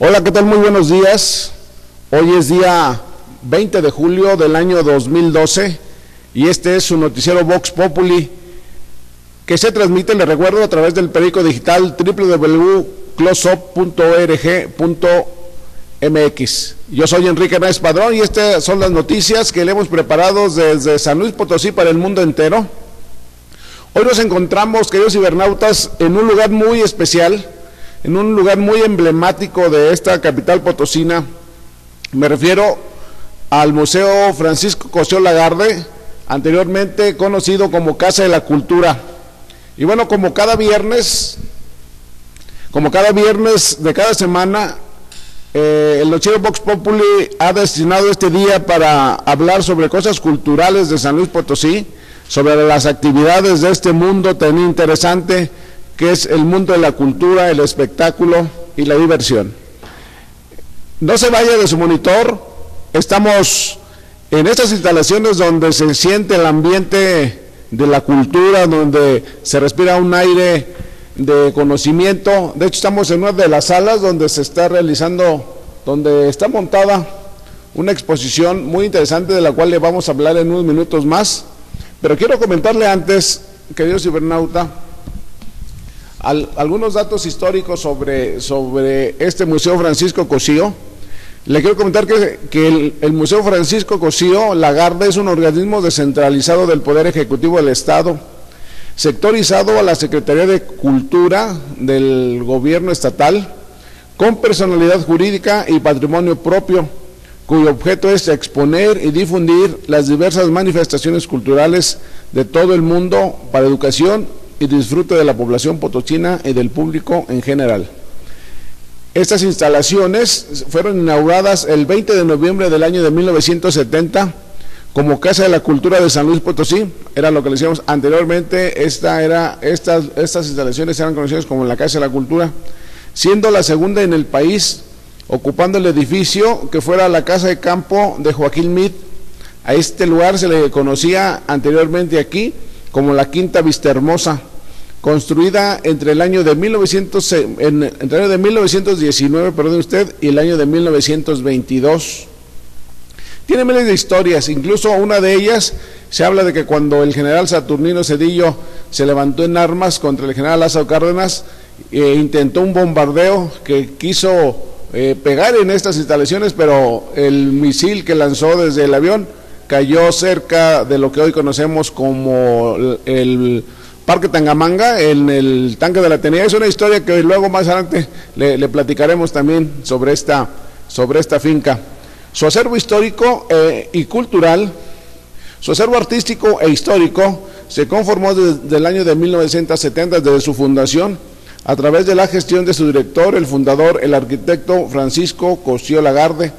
Hola, ¿qué tal? Muy buenos días. Hoy es día 20 de julio del año 2012 y este es su noticiero Vox Populi, que se transmite, les recuerdo, a través del periódico digital www.closeup.org.mx. Yo soy Enrique Hernández Padrón y estas son las noticias que le hemos preparado desde San Luis Potosí para el mundo entero. Hoy nos encontramos, queridos cibernautas, en un lugar muy especial, en un lugar muy emblemático de esta capital potosina. Me refiero al Museo Francisco Cosío Lagarde, anteriormente conocido como Casa de la Cultura. Y bueno, como cada viernes de cada semana, el noticiero Vox Populi ha destinado este día para hablar sobre cosas culturales de San Luis Potosí, sobre las actividades de este mundo tan interesante que es el mundo de la cultura, el espectáculo y la diversión. No se vaya de su monitor, estamos en estas instalaciones donde se siente el ambiente de la cultura, donde se respira un aire de conocimiento. De hecho, estamos en una de las salas donde se está realizando, donde está montada una exposición muy interesante de la cual le vamos a hablar en unos minutos más. Pero quiero comentarle antes, querido cibernauta, algunos datos históricos sobre este Museo Francisco Cosío. Le quiero comentar que el Museo Francisco Cosío Lagarde es un organismo descentralizado del Poder Ejecutivo del Estado, sectorizado a la Secretaría de Cultura del Gobierno Estatal, con personalidad jurídica y patrimonio propio, cuyo objeto es exponer y difundir las diversas manifestaciones culturales de todo el mundo para educación y disfrute de la población potosina y del público en general. Estas instalaciones fueron inauguradas el 20 de noviembre del año de 1970 como Casa de la Cultura de San Luis Potosí. Era lo que le decíamos anteriormente, estas instalaciones eran conocidas como la Casa de la Cultura, siendo la segunda en el país, ocupando el edificio que fuera la Casa de Campo de Joaquín Meade. A este lugar se le conocía anteriormente aquí como la Quinta Vistahermosa, construida entre el año de 1919, y el año de 1922. Tiene miles de historias, incluso una de ellas se habla de que cuando el general Saturnino Cedillo se levantó en armas contra el general Lázaro Cárdenas, intentó un bombardeo que quiso pegar en estas instalaciones, pero el misil que lanzó desde el avión cayó cerca de lo que hoy conocemos como el Parque Tangamanga, en el tanque de la Atenea. Es una historia que luego más adelante le platicaremos también sobre esta finca. Su acervo histórico y cultural, su acervo artístico e histórico se conformó desde el año de 1970, desde su fundación, a través de la gestión de su director, el fundador, el arquitecto Francisco Cosío Lagarde,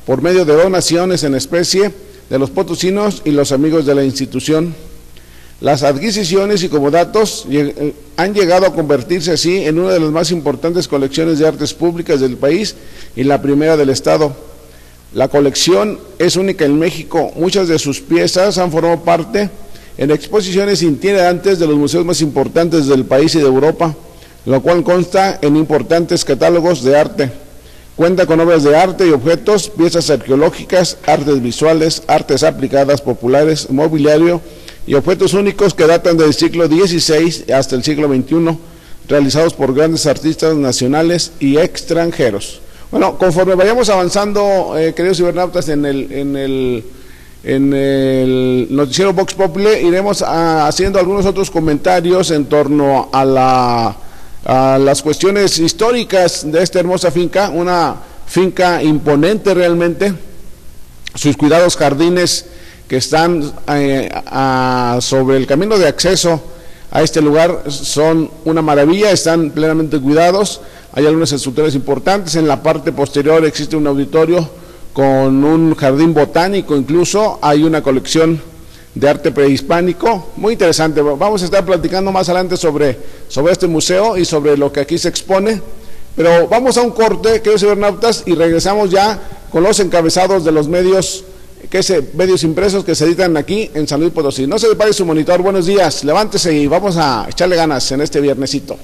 por medio de donaciones en especie de los potosinos y los amigos de la institución. Las adquisiciones y comodatos han llegado a convertirse así en una de las más importantes colecciones de artes públicas del país y la primera del Estado. La colección es única en México. Muchas de sus piezas han formado parte en exposiciones itinerantes de los museos más importantes del país y de Europa, lo cual consta en importantes catálogos de arte. Cuenta con obras de arte y objetos, piezas arqueológicas, artes visuales, artes aplicadas, populares, mobiliario y objetos únicos que datan del siglo XVI hasta el siglo XXI, realizados por grandes artistas nacionales y extranjeros. Bueno, conforme vayamos avanzando, queridos cibernautas, en el noticiero Vox Populi, iremos haciendo algunos otros comentarios en torno a las cuestiones históricas de esta hermosa finca, una finca imponente realmente. Sus cuidados jardines que están sobre el camino de acceso a este lugar son una maravilla, están plenamente cuidados. Hay algunas estructuras importantes. En la parte posterior existe un auditorio con un jardín botánico, incluso hay una colección de arte prehispánico, muy interesante. Vamos a estar platicando más adelante sobre este museo y sobre lo que aquí se expone, pero vamos a un corte, queridos cibernautas, y regresamos ya con los encabezados de los medios impresos que se editan aquí en San Luis Potosí. No se separe su monitor. Buenos días, levántese y vamos a echarle ganas en este viernesito.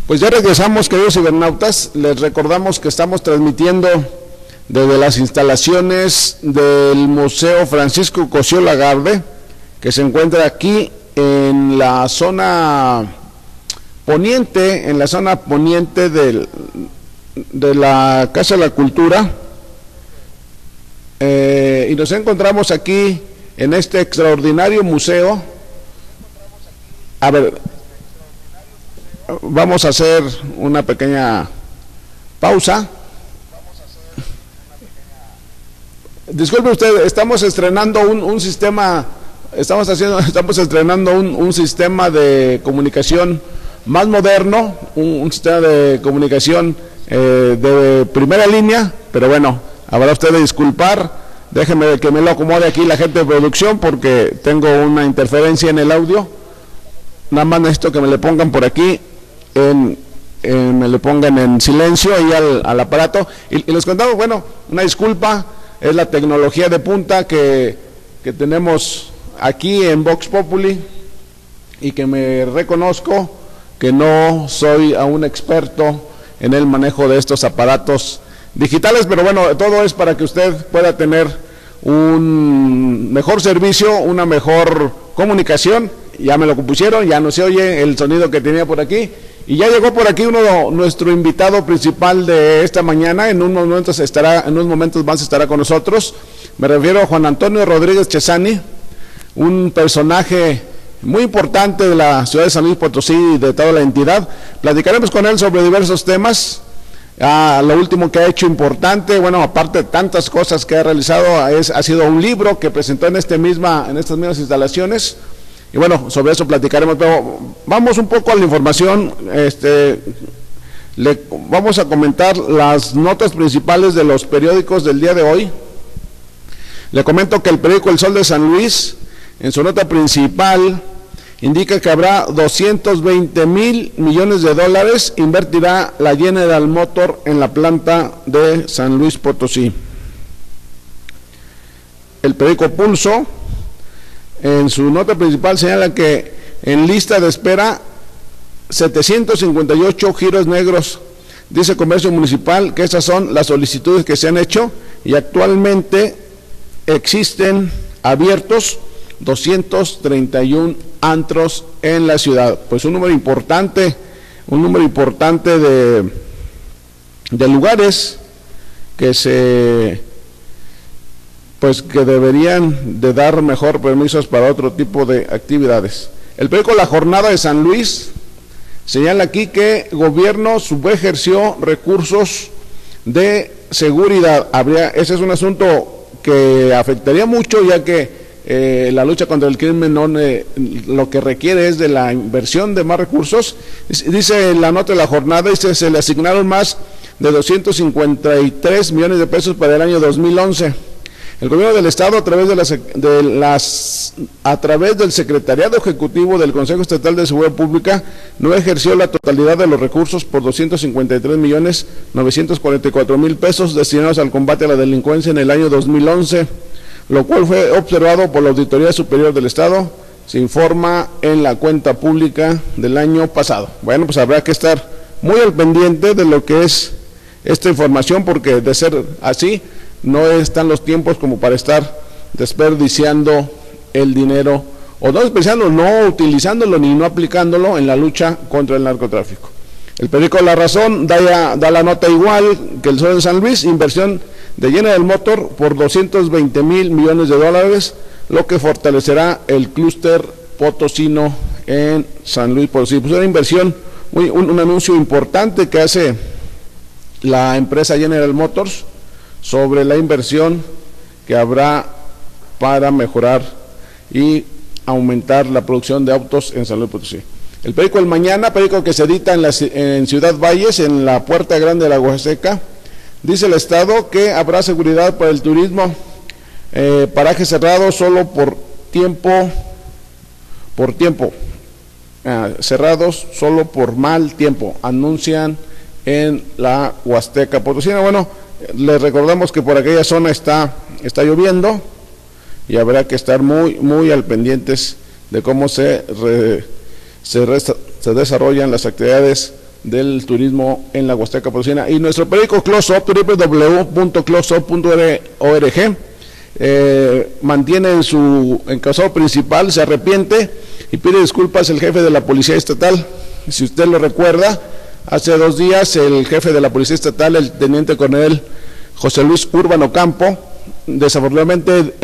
Pues ya regresamos, queridos cibernautas. Les recordamos que estamos transmitiendo desde las instalaciones del Museo Francisco Cosío Lagarde, que se encuentra aquí en la zona poniente, de la Casa de la Cultura, y nos encontramos aquí en este extraordinario museo. A ver, vamos a hacer una pequeña pausa. Disculpe usted, estamos estrenando un sistema, estamos estrenando un sistema de comunicación más moderno, un sistema de comunicación de primera línea, pero bueno, habrá usted de disculpar, déjeme que me lo acomode aquí la gente de producción porque tengo una interferencia en el audio. Nada más necesito que me le pongan por aquí, me le pongan en silencio ahí al aparato, y les contamos, bueno, una disculpa, es la tecnología de punta que tenemos aquí en Vox Populi, y que me reconozco que no soy aún experto en el manejo de estos aparatos digitales, pero bueno, todo es para que usted pueda tener un mejor servicio, una mejor comunicación. Ya me lo compusieron, ya no se oye el sonido que tenía por aquí, y ya llegó por aquí nuestro invitado principal de esta mañana. En unos momentos más estará con nosotros. Me refiero a Juan Antonio Rodríguez Chesani, un personaje muy importante de la ciudad de San Luis Potosí y de toda la entidad. Platicaremos con él sobre diversos temas. Lo último que ha hecho importante, bueno, aparte de tantas cosas que ha realizado, ha sido un libro que presentó en estas mismas instalaciones. Y bueno, sobre eso platicaremos, pero vamos un poco a la información. Vamos a comentar las notas principales de los periódicos del día de hoy. Le comento que el periódico El Sol de San Luis, en su nota principal, indica que habrá 220,000 millones de dólares, invertirá la General Motors en la planta de San Luis Potosí. El periódico Pulso, en su nota principal, señala que en lista de espera 758 giros negros. Dice Comercio Municipal que esas son las solicitudes que se han hecho, y actualmente existen abiertos 231 antros en la ciudad. Pues un número importante de lugares que deberían de dar mejor permisos para otro tipo de actividades. El periódico La Jornada de San Luis señala aquí que el gobierno subejerció recursos de seguridad. Ese es un asunto que afectaría mucho, ya que la lucha contra el crimen lo que requiere es de la inversión de más recursos. Dice en la nota de La Jornada, se le asignaron más de 253 millones de pesos para el año 2011. El gobierno del estado, a través del Secretariado Ejecutivo del Consejo Estatal de Seguridad Pública, no ejerció la totalidad de los recursos por 253,944,000 pesos destinados al combate a la delincuencia en el año 2011, lo cual fue observado por la Auditoría Superior del Estado. Se informa en la cuenta pública del año pasado. Bueno, pues habrá que estar muy al pendiente de lo que es esta información, porque de ser así, no están los tiempos como para estar desperdiciando el dinero, o no desperdiciándolo, no utilizándolo ni no aplicándolo en la lucha contra el narcotráfico. El periódico La Razón da la nota igual que El Sol de San Luis: inversión de General Motors por 220,000 millones de dólares, lo que fortalecerá el clúster potosino en San Luis Potosí. Pues una inversión, un anuncio importante que hace la empresa General Motors sobre la inversión que habrá para mejorar y aumentar la producción de autos en San Luis Potosí. El periódico El Mañana, periódico que se edita en Ciudad Valles, en la Puerta Grande de la Huasteca, dice el Estado que habrá seguridad para el turismo, parajes cerrados solo por tiempo, cerrados solo por mal tiempo, anuncian en la Huasteca Potosina. Bueno, les recordamos que por aquella zona está lloviendo, y habrá que estar muy al pendientes de cómo se desarrollan las actividades del turismo en la Huasteca Potosina. Y nuestro periódico Close Up, www.closeup.org, mantiene en su encabezado principal: se arrepiente y pide disculpas el jefe de la Policía Estatal. Si usted lo recuerda, hace 2 días el jefe de la Policía Estatal, el teniente coronel José Luis Urbano Campo, desafortunadamente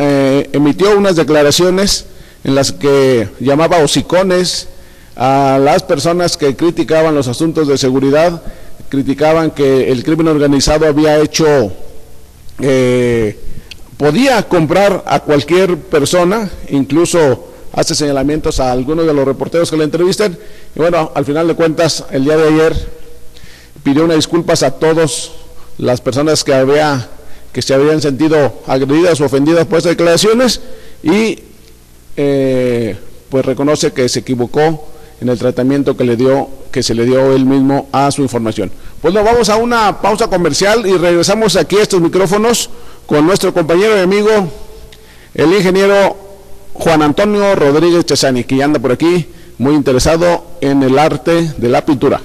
emitió unas declaraciones en las que llamaba hocicones a las personas que criticaban los asuntos de seguridad, criticaban que el crimen organizado había hecho, podía comprar a cualquier persona, incluso hace señalamientos a algunos de los reporteros que le entrevistan. Y bueno, al final de cuentas, el día de ayer pidió unas disculpas a todas las personas que se habían sentido agredidas o ofendidas por estas declaraciones, y pues reconoce que se equivocó en el tratamiento que se le dio él mismo a su información. Pues nos vamos a una pausa comercial y regresamos aquí a estos micrófonos con nuestro compañero y amigo, el ingeniero Juan Antonio Rodríguez Chesani, que ya anda por aquí muy interesado en el arte de la pintura.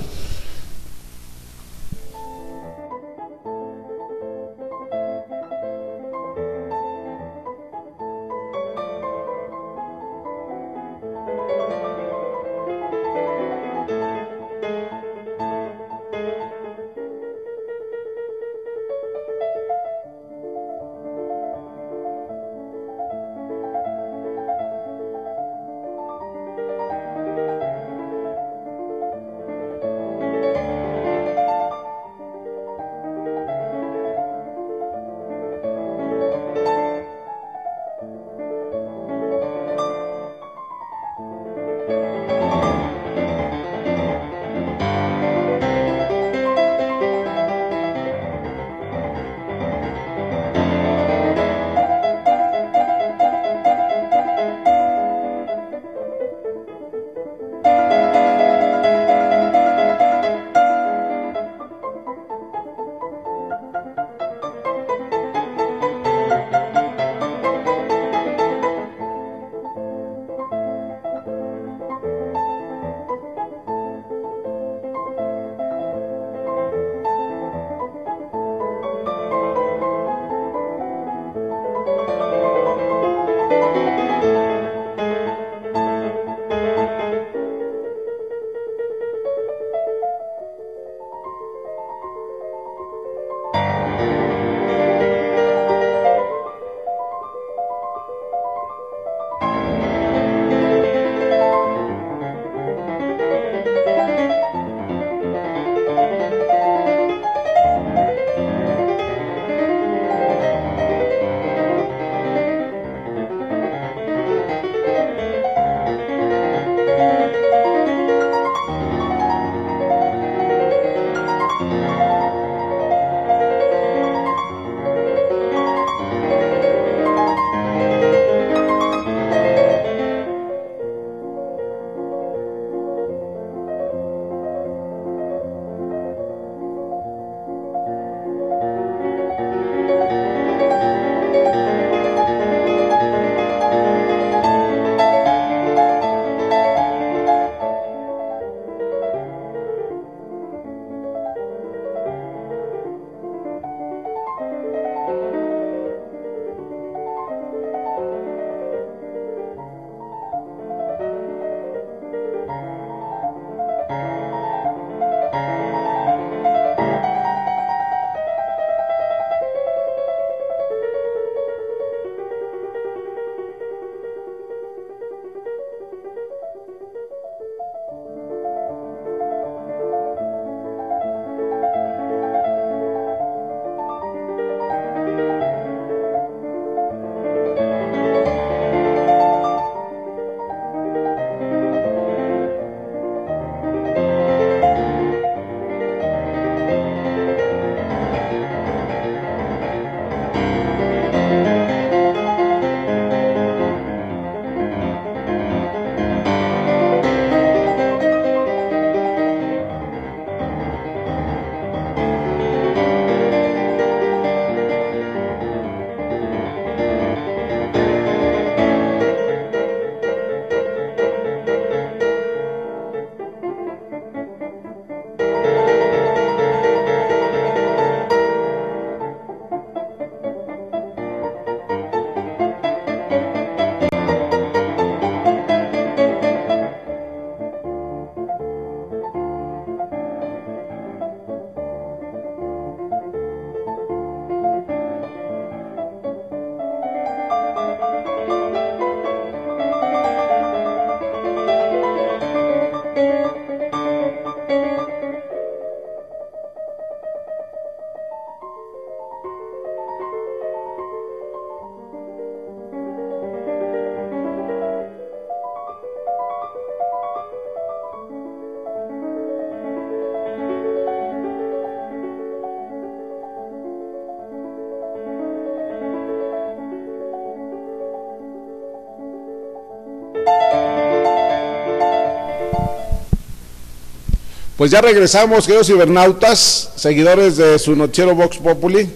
Pues ya regresamos, queridos cibernautas, seguidores de su noticiero Vox Populi.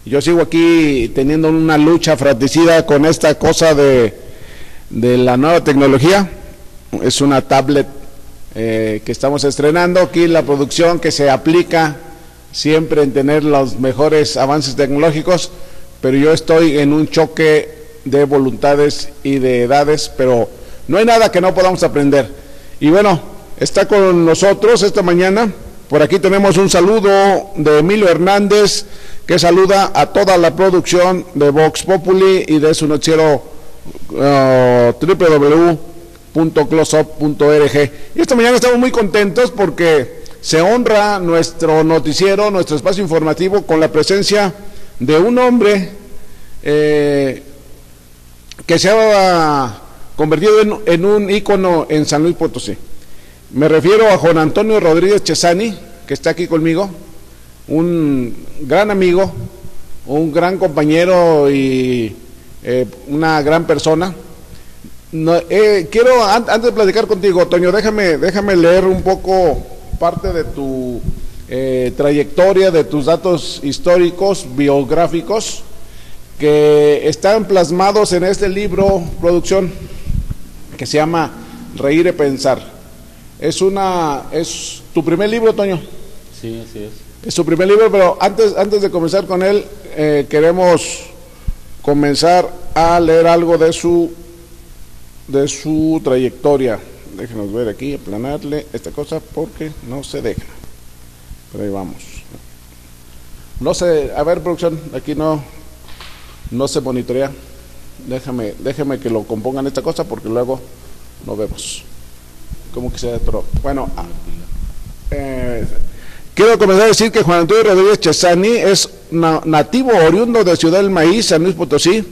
Yo sigo aquí teniendo una lucha fratricida con esta cosa de la nueva tecnología. Es una tablet que estamos estrenando. Aquí la producción que se aplica siempre en tener los mejores avances tecnológicos, pero yo estoy en un choque de voluntades y de edades, pero no hay nada que no podamos aprender. Y bueno, está con nosotros esta mañana, por aquí tenemos un saludo de Emilio Hernández, que saluda a toda la producción de Vox Populi y de su noticiero www.closeup.org. Y esta mañana estamos muy contentos porque se honra nuestro noticiero, nuestro espacio informativo, con la presencia de un hombre que se ha convertido en un ícono en San Luis Potosí. Me refiero a Juan Antonio Rodríguez Chesani, que está aquí conmigo, un gran amigo, un gran compañero y una gran persona. Quiero, antes de platicar contigo, Toño, déjame leer un poco parte de tu trayectoria, de tus datos históricos, biográficos, que están plasmados en este libro, producción, que se llama Reír y Pensar. Es tu primer libro, Toño. Sí, así es. Es tu primer libro, pero antes de comenzar con él, queremos comenzar a leer algo de su trayectoria. Déjenos ver aquí, aplanarle esta cosa porque no se deja. Pero ahí vamos. No sé, a ver, producción, aquí no se monitorea. Déjame que lo compongan esta cosa porque luego no vemos. Como que sea otro. Bueno, quiero comenzar a decir que Juan Antonio Rodríguez Chesani es nativo oriundo de Ciudad del Maíz, San Luis Potosí.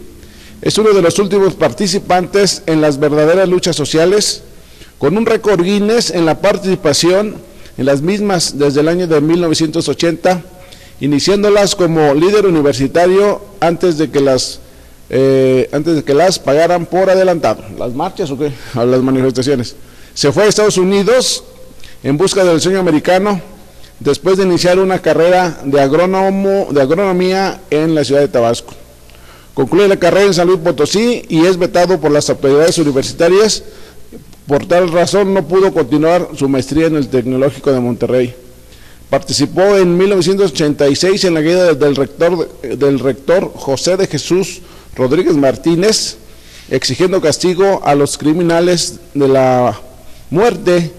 Es uno de los últimos participantes en las verdaderas luchas sociales, con un récord Guinness en la participación en las mismas desde el año de 1980, iniciándolas como líder universitario antes de que las pagaran por adelantado. ¿Las marchas o qué? A las manifestaciones. Se fue a Estados Unidos en busca del sueño americano, después de iniciar una carrera de agronomía en la ciudad de Tabasco. Concluye la carrera en San Luis Potosí y es vetado por las autoridades universitarias. Por tal razón no pudo continuar su maestría en el Tecnológico de Monterrey. Participó en 1986 en la guía del rector José de Jesús Rodríguez Martínez, exigiendo castigo a los criminales de la muerte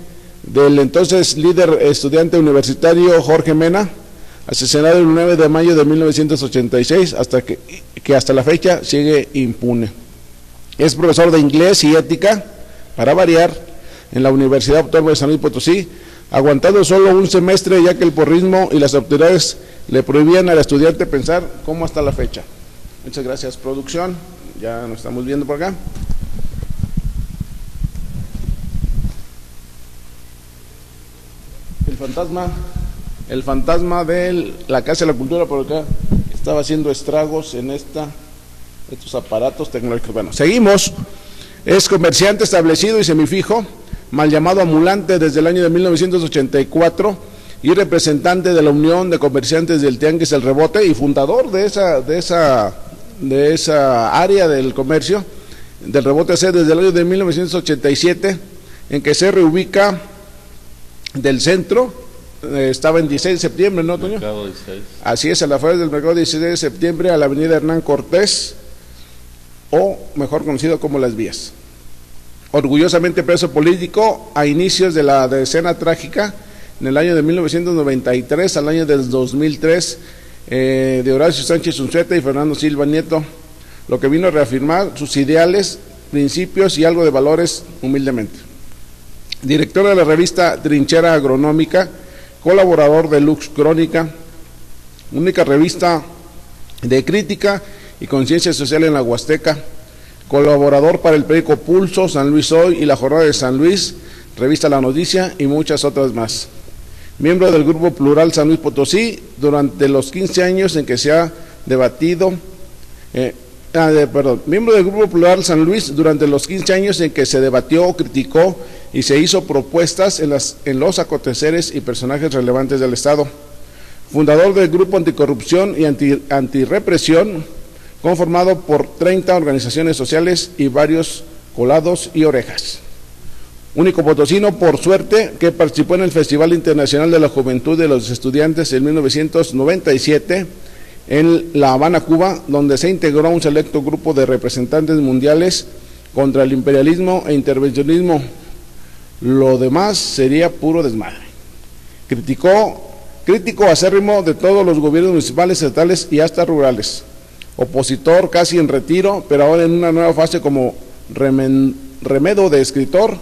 del entonces líder estudiante universitario Jorge Mena, asesinado el 9 de mayo de 1986, que hasta la fecha sigue impune. Es profesor de inglés y ética, para variar, en la Universidad Autónoma de San Luis Potosí, aguantando solo un semestre ya que el porrismo y las autoridades le prohibían al estudiante pensar, como hasta la fecha. Muchas gracias, producción. Ya nos estamos viendo por acá. El fantasma de la Casa de la Cultura por acá estaba haciendo estragos en estos aparatos tecnológicos. Bueno, seguimos. Es comerciante establecido y semifijo, mal llamado ambulante desde el año de 1984 y representante de la Unión de Comerciantes del Tianguis El Rebote y fundador de esa área del comercio del Rebote C desde el año de 1987, en que se reubica del centro. Estaba en 16 de septiembre, ¿no, Toño? Mercado 16. Así es, a la afuera del mercado 16 de septiembre, a la avenida Hernán Cortés, o mejor conocido como Las Vías. Orgullosamente preso político a inicios de la decena trágica, en el año de 1993 al año del 2003, de Horacio Sánchez Unzueta y Fernando Silva Nieto, lo que vino a reafirmar sus ideales, principios y algo de valores humildemente. Director de la revista Trinchera Agronómica, colaborador de Lux Crónica, única revista de crítica y conciencia social en la Huasteca, colaborador para el periódico Pulso, San Luis Hoy y La Jornada de San Luis, revista La Noticia y muchas otras más. Miembro del Grupo Plural San Luis Potosí durante los 15 años en que se ha debatido miembro del Grupo Plural San Luis durante los 15 años en que se debatió, criticó y se hizo propuestas en los aconteceres y personajes relevantes del Estado. Fundador del Grupo Anticorrupción y Antirrepresión, conformado por 30 organizaciones sociales y varios colados y orejas. Único potosino, por suerte, que participó en el Festival Internacional de la Juventud de los Estudiantes en 1997 en La Habana, Cuba, donde se integró a un selecto grupo de representantes mundiales contra el imperialismo e intervencionismo. Lo demás sería puro desmadre. Crítico acérrimo de todos los gobiernos municipales, estatales y hasta rurales. Opositor casi en retiro, pero ahora en una nueva fase como remedo de escritor,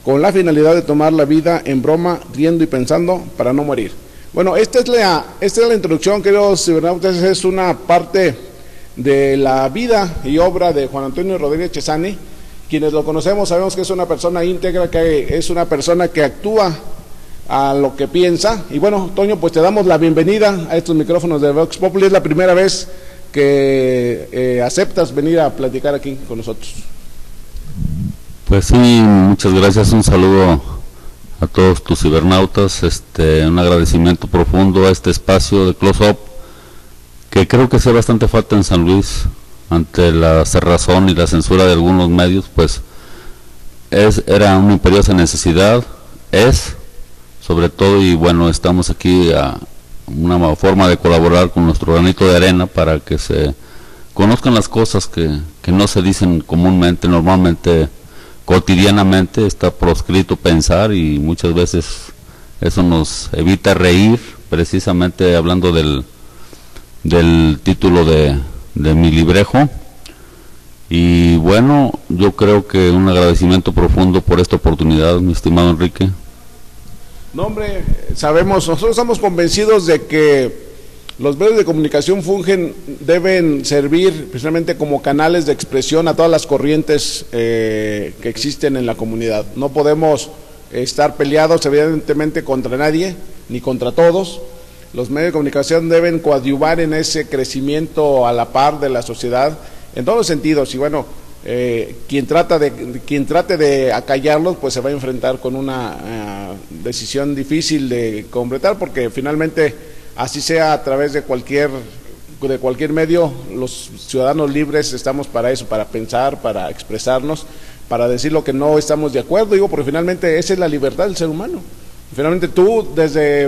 con la finalidad de tomar la vida en broma, riendo y pensando para no morir. Bueno, esta es la introducción, queridos cibernautas. Es una parte de la vida y obra de Juan Antonio Rodríguez Chezani. Quienes lo conocemos sabemos que es una persona íntegra, que es una persona que actúa a lo que piensa. Y bueno, Toño, pues te damos la bienvenida a estos micrófonos de Vox Populi. Es la primera vez que aceptas venir a platicar aquí con nosotros. Pues sí, muchas gracias, un saludo a todos tus cibernautas, un agradecimiento profundo a este espacio de Close Up, que creo que hace bastante falta en San Luis, ante la cerrazón y la censura de algunos medios. Pues era una imperiosa necesidad, sobre todo, y bueno, estamos aquí a una forma de colaborar con nuestro granito de arena para que se conozcan las cosas que no se dicen comúnmente, normalmente, cotidianamente. Está proscrito pensar y muchas veces eso nos evita reír, precisamente hablando del título de mi librejo. Y bueno, yo creo que un agradecimiento profundo por esta oportunidad, mi estimado Enrique. No, hombre, nosotros estamos convencidos de que los medios de comunicación deben servir precisamente como canales de expresión a todas las corrientes que existen en la comunidad. No podemos estar peleados evidentemente contra nadie, ni contra todos. Los medios de comunicación deben coadyuvar en ese crecimiento a la par de la sociedad, en todos los sentidos. Y bueno, quien trate de acallarlos, pues se va a enfrentar con una decisión difícil de completar, porque finalmente, así sea a través de cualquier medio, los ciudadanos libres estamos para eso, para pensar, para expresarnos, para decir lo que no estamos de acuerdo, porque finalmente esa es la libertad del ser humano. Finalmente tú,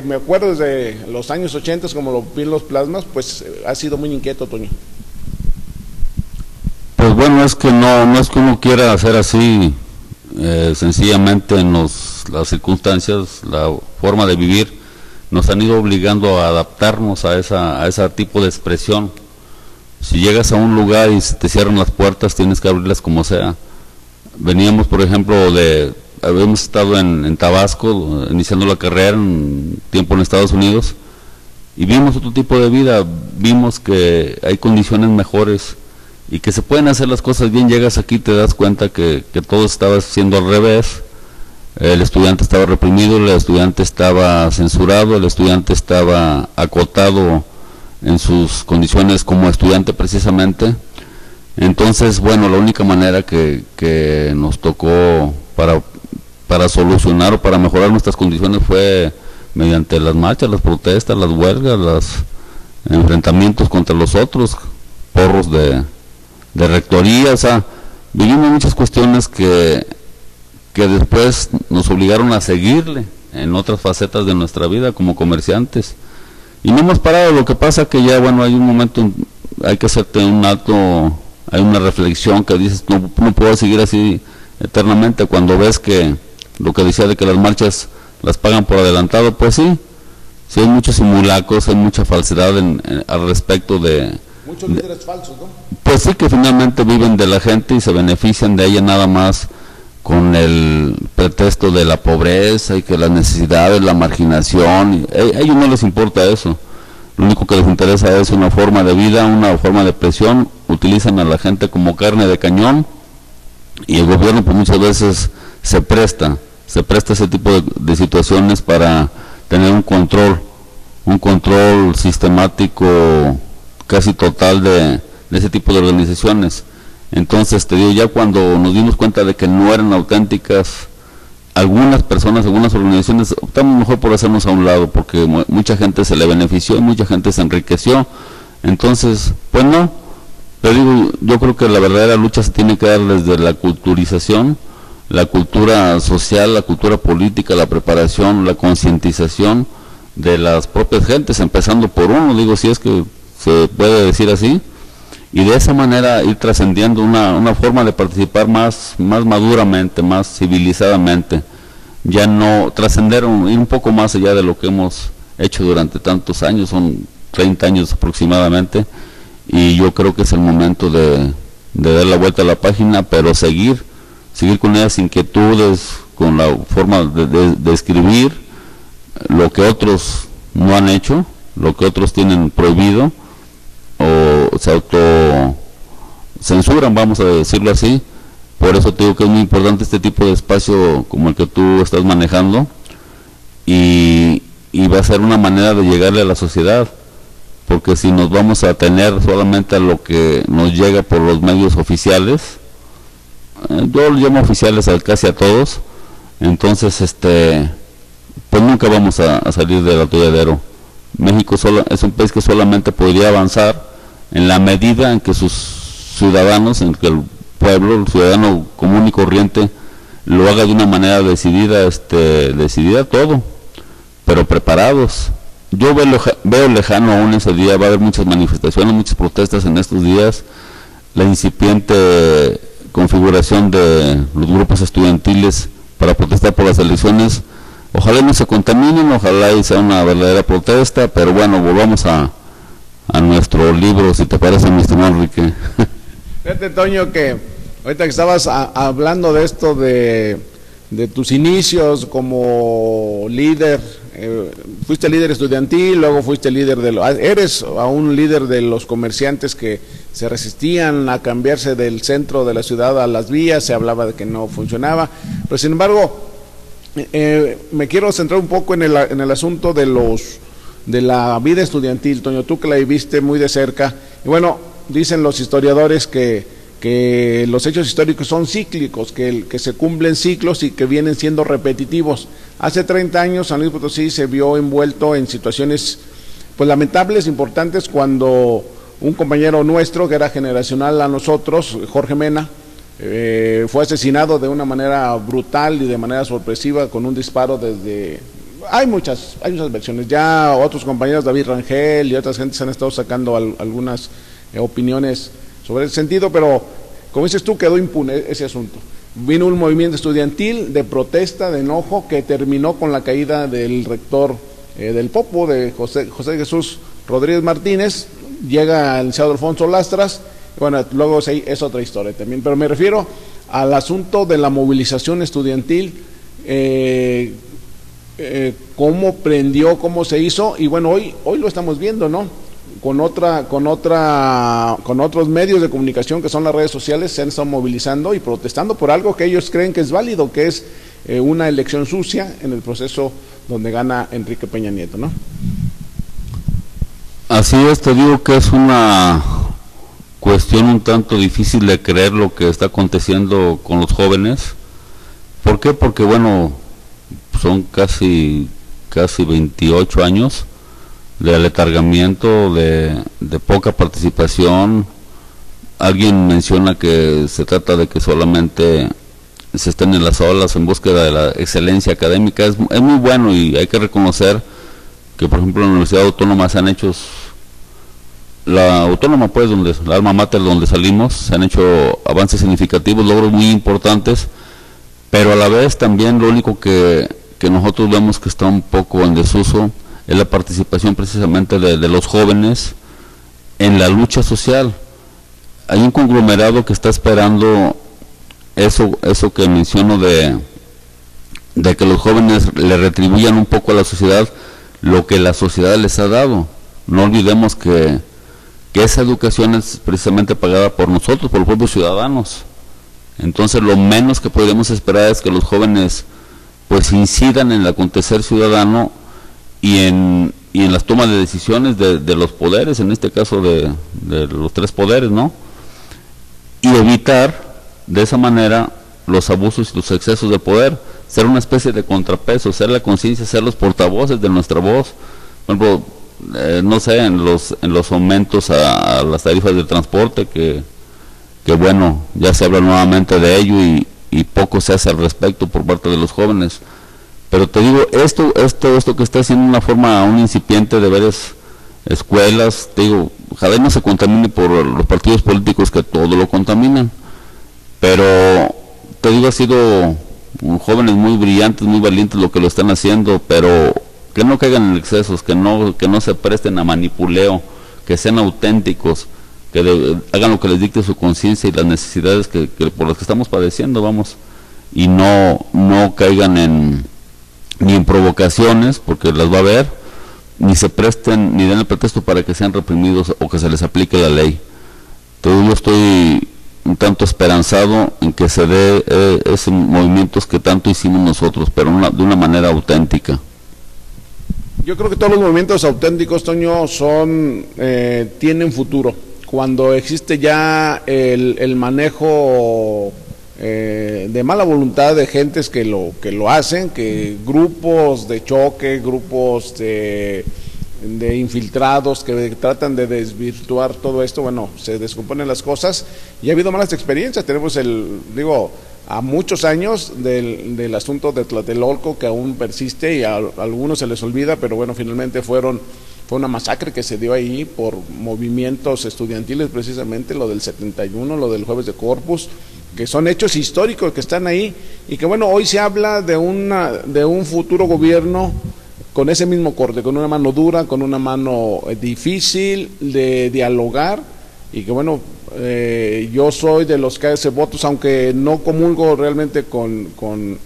me acuerdo desde los años 80, como lo vi en los plasmas, pues has sido muy inquieto, Toño. Pues bueno, es que no es que uno quiera hacer así, sencillamente las circunstancias, la forma de vivir, nos han ido obligando a adaptarnos a ese tipo de expresión. Si llegas a un lugar y te cierran las puertas, tienes que abrirlas como sea. Veníamos, por ejemplo, habíamos estado en Tabasco, iniciando la carrera, un tiempo en Estados Unidos, y vimos otro tipo de vida, vimos que hay condiciones mejores y que se pueden hacer las cosas bien. Llegas aquí y te das cuenta que todo estaba siendo al revés. El estudiante estaba reprimido, el estudiante estaba censurado, el estudiante estaba acotado en sus condiciones como estudiante precisamente. Entonces, bueno, la única manera que nos tocó para solucionar o para mejorar nuestras condiciones fue mediante las marchas, las protestas, las huelgas, los enfrentamientos contra los otros, porros de rectoría. O sea, vivimos muchas cuestiones que después nos obligaron a seguirle en otras facetas de nuestra vida como comerciantes, y no hemos parado. Lo que pasa que ya, bueno, hay un momento, hay que hacerte un alto, hay una reflexión que dices, no puedo seguir así eternamente. Cuando ves que lo que decía de que las marchas las pagan por adelantado, pues sí hay muchos simulacros, hay mucha falsedad al respecto de muchos líderes falsos, ¿no? Pues sí, que finalmente viven de la gente y se benefician de ella nada más con el pretexto de la pobreza y que las necesidades, la marginación. A ellos no les importa eso. Lo único que les interesa es una forma de vida, una forma de presión. Utilizan a la gente como carne de cañón, y el gobierno pues muchas veces se presta a ese tipo de situaciones para tener un control sistemático casi total de de ese tipo de organizaciones. Entonces, te digo, ya cuando nos dimos cuenta de que no eran auténticas, algunas personas, algunas organizaciones, optamos mejor por hacernos a un lado, porque mucha gente se le benefició y mucha gente se enriqueció. Entonces, pues no, te digo, yo creo que la verdadera lucha se tiene que dar desde la culturización, la cultura social, la cultura política, la preparación, la concientización de las propias gentes, empezando por uno, digo, si es que se puede decir así, y de esa manera ir trascendiendo una forma de participar más maduramente, más civilizadamente, ya no trascender, ir un poco más allá de lo que hemos hecho durante tantos años, son 30 años aproximadamente, y yo creo que es el momento de dar la vuelta a la página, pero seguir con esas inquietudes, con la forma de escribir lo que otros no han hecho, lo que otros tienen prohibido o se autocensuran, vamos a decirlo así. Por eso te digo que es muy importante este tipo de espacio como el que tú estás manejando, y va a ser una manera de llegarle a la sociedad, porque si nos vamos a tener solamente a lo que nos llega por los medios oficiales, yo los llamo oficiales casi a todos, entonces pues nunca vamos a salir del atolladero. México es un país que solamente podría avanzar en la medida en que sus ciudadanos, en que el pueblo, el ciudadano común y corriente, lo haga de una manera decidida todo, pero preparados. Yo veo lejano aún ese día, va a haber muchas manifestaciones, muchas protestas en estos días, la incipiente configuración de los grupos estudiantiles para protestar por las elecciones. Ojalá no se contaminen, ojalá y sea una verdadera protesta, pero bueno, volvamos a nuestro libro, si te parece, mi estimado Enrique. Fíjate, Toño, que ahorita que estabas hablando de esto de tus inicios como líder, fuiste líder estudiantil, luego fuiste líder eres aún líder de los comerciantes que se resistían a cambiarse del centro de la ciudad a las vías, se hablaba de que no funcionaba, pero sin embargo, me quiero centrar un poco en el asunto de la vida estudiantil, Toño, tú que la viviste muy de cerca, y bueno, dicen los historiadores que los hechos históricos son cíclicos, que se cumplen ciclos y que vienen siendo repetitivos. Hace 30 años San Luis Potosí se vio envuelto en situaciones pues lamentables, importantes, cuando un compañero nuestro que era generacional a nosotros, Jorge Mena, fue asesinado de una manera brutal y de manera sorpresiva con un disparo desde... Hay muchas versiones, ya otros compañeros, David Rangel y otras gentes han estado sacando algunas opiniones sobre ese sentido, pero como dices tú, quedó impune ese asunto. Vino un movimiento estudiantil de protesta, de enojo, que terminó con la caída del rector del Popo, de José Jesús Rodríguez Martínez, llega el licenciado Alfonso Lastras, bueno, luego es otra historia también, pero me refiero al asunto de la movilización estudiantil, cómo prendió, cómo se hizo, y bueno, hoy lo estamos viendo, ¿no? Con otros medios de comunicación que son las redes sociales, se han estado movilizando y protestando por algo que ellos creen que es válido, que es una elección sucia en el proceso donde gana Enrique Peña Nieto, ¿no? Así es, te digo que es una cuestión un tanto difícil de creer lo que está aconteciendo con los jóvenes. ¿Por qué? Porque bueno, son casi 28 años de aletargamiento, de poca participación. Alguien menciona que se trata de que solamente se estén en las aulas en búsqueda de la excelencia académica. Es muy bueno, y hay que reconocer que por ejemplo en la Universidad Autónoma se han hecho, la Autónoma pues, donde la alma mater donde salimos, se han hecho avances significativos, logros muy importantes, pero a la vez también lo único que nosotros vemos que está un poco en desuso es la participación precisamente de los jóvenes en la lucha social. Hay un conglomerado que está esperando eso que menciono de que los jóvenes le retribuyan un poco a la sociedad lo que la sociedad les ha dado. No olvidemos que esa educación es precisamente pagada por nosotros, por los propios ciudadanos. Entonces lo menos que podemos esperar es que los jóvenes pues incidan en el acontecer ciudadano y en y en las tomas de decisiones de los poderes, en este caso de los tres poderes, ¿no? Y evitar de esa manera los abusos y los excesos de poder, ser una especie de contrapeso, ser la conciencia, ser los portavoces de nuestra voz. Por ejemplo, no sé, en los aumentos a las tarifas de transporte, que bueno, ya se habla nuevamente de ello y poco se hace al respecto por parte de los jóvenes. Pero te digo, esto que está haciendo una forma aún incipiente de varias escuelas, te digo, ojalá no se contamine por los partidos políticos que todo lo contaminan, pero te digo, ha sido jóvenes muy brillantes, muy valientes lo que lo están haciendo, pero que no caigan en excesos, que no se presten a manipuleo, que sean auténticos, que hagan lo que les dicte su conciencia y las necesidades que por las que estamos padeciendo, vamos, y no caigan ni en provocaciones, porque las va a haber, ni se presten, ni den el pretexto para que sean reprimidos o que se les aplique la ley. Entonces yo estoy un tanto esperanzado en que se dé esos movimientos que tanto hicimos nosotros, pero de una manera auténtica. Yo creo que todos los movimientos auténticos, Toño, tienen futuro. Cuando existe ya el manejo de mala voluntad de gentes que lo hacen, que grupos de choque, grupos de infiltrados que tratan de desvirtuar todo esto, bueno, se descomponen las cosas y ha habido malas experiencias. Tenemos a muchos años del asunto de Tlatelolco, que aún persiste y a algunos se les olvida, pero bueno, finalmente fue una masacre que se dio ahí por movimientos estudiantiles, precisamente lo del 71, lo del Jueves de Corpus, que son hechos históricos que están ahí y que bueno, hoy se habla de un futuro gobierno con ese mismo corte, con una mano dura, con una mano difícil de dialogar, y que bueno, yo soy de los que hace votos, aunque no comulgo realmente con